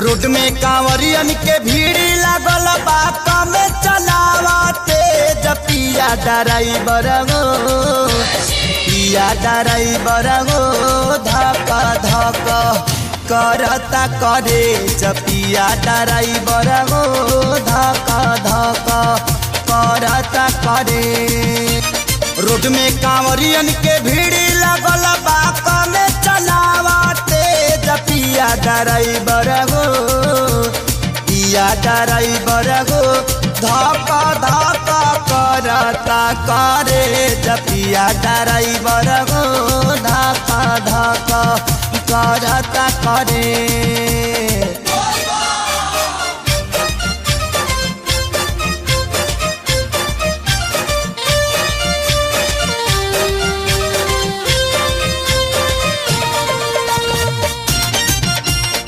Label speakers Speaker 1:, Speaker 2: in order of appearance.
Speaker 1: Road में कांवरियन के भीड़ लागल बात में चलावते पिया ड्राइवर गो पिया ड्राइवर गो धक धक करता करे पिया ड्राइवर गो धक धक करता करे। रोड में कांवरियन के भीड़ लागल बात में चलावते पिया ड्राइवर गो पिया ड्राइवर गो धक धक करता करे पिया ड्राइवर गो धक धक करता करे।